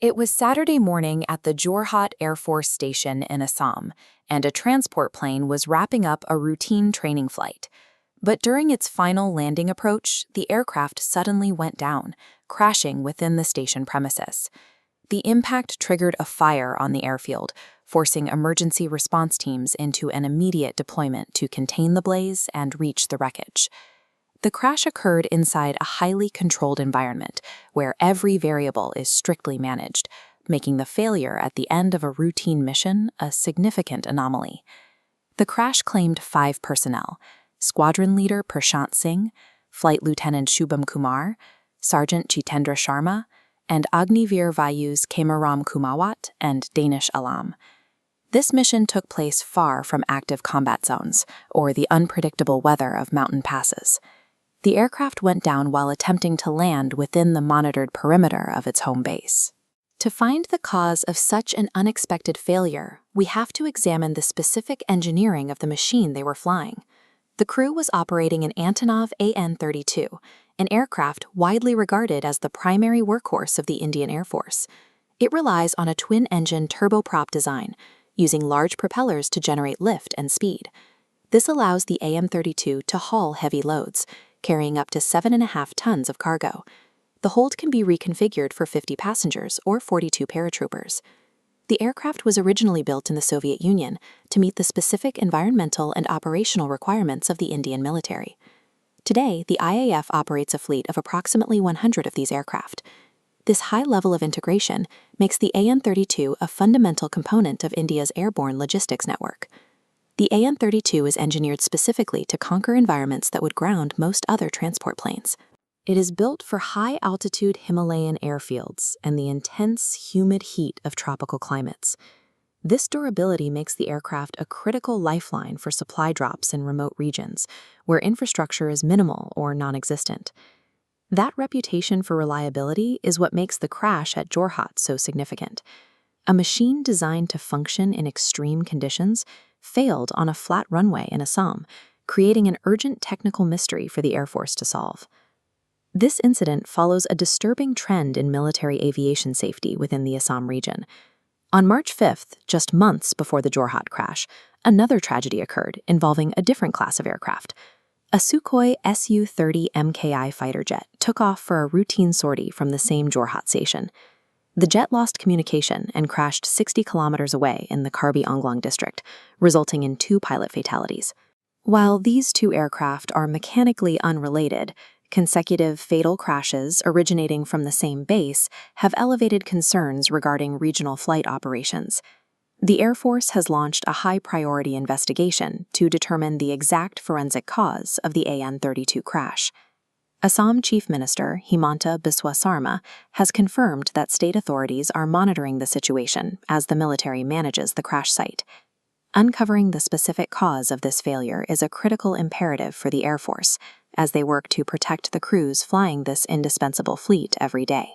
It was Saturday morning at the Jorhat Air Force Station in Assam, and a transport plane was wrapping up a routine training flight. But during its final landing approach, the aircraft suddenly went down, crashing within the station premises. The impact triggered a fire on the airfield, forcing emergency response teams into an immediate deployment to contain the blaze and reach the wreckage. The crash occurred inside a highly controlled environment where every variable is strictly managed, making the failure at the end of a routine mission a significant anomaly. The crash claimed 5 personnel: Squadron Leader Prashant Singh, Flight Lieutenant Shubham Kumar, Sergeant Jitendra Sharma, and Agnivir Vayus Kemaram Kumawat and Danish Alam. This mission took place far from active combat zones or the unpredictable weather of mountain passes. The aircraft went down while attempting to land within the monitored perimeter of its home base. To find the cause of such an unexpected failure, we have to examine the specific engineering of the machine they were flying. The crew was operating an Antonov AN-32, an aircraft widely regarded as the primary workhorse of the Indian Air Force. It relies on a twin-engine turboprop design, using large propellers to generate lift and speed. This allows the AN-32 to haul heavy loads, carrying up to 7.5 tons of cargo. The hold can be reconfigured for 50 passengers or 42 paratroopers. The aircraft was originally built in the Soviet Union to meet the specific environmental and operational requirements of the Indian military. Today, the IAF operates a fleet of approximately 100 of these aircraft. This high level of integration makes the AN-32 a fundamental component of India's airborne logistics network. The AN-32 is engineered specifically to conquer environments that would ground most other transport planes. It is built for high-altitude Himalayan airfields and the intense, humid heat of tropical climates. This durability makes the aircraft a critical lifeline for supply drops in remote regions, where infrastructure is minimal or non-existent. That reputation for reliability is what makes the crash at Jorhat so significant. A machine designed to function in extreme conditions failed on a flat runway in Assam, creating an urgent technical mystery for the Air Force to solve. This incident follows a disturbing trend in military aviation safety within the Assam region. On March 5th, just months before the Jorhat crash, another tragedy occurred involving a different class of aircraft. A Sukhoi Su-30 MKI fighter jet took off for a routine sortie from the same Jorhat station. The jet lost communication and crashed 60 kilometers away in the Karbi Anglong district, resulting in 2 pilot fatalities. While these 2 aircraft are mechanically unrelated, consecutive fatal crashes originating from the same base have elevated concerns regarding regional flight operations. The Air Force has launched a high-priority investigation to determine the exact forensic cause of the AN-32 crash. Assam Chief Minister Himanta Biswa Sarma has confirmed that state authorities are monitoring the situation as the military manages the crash site. Uncovering the specific cause of this failure is a critical imperative for the Air Force as they work to protect the crews flying this indispensable fleet every day.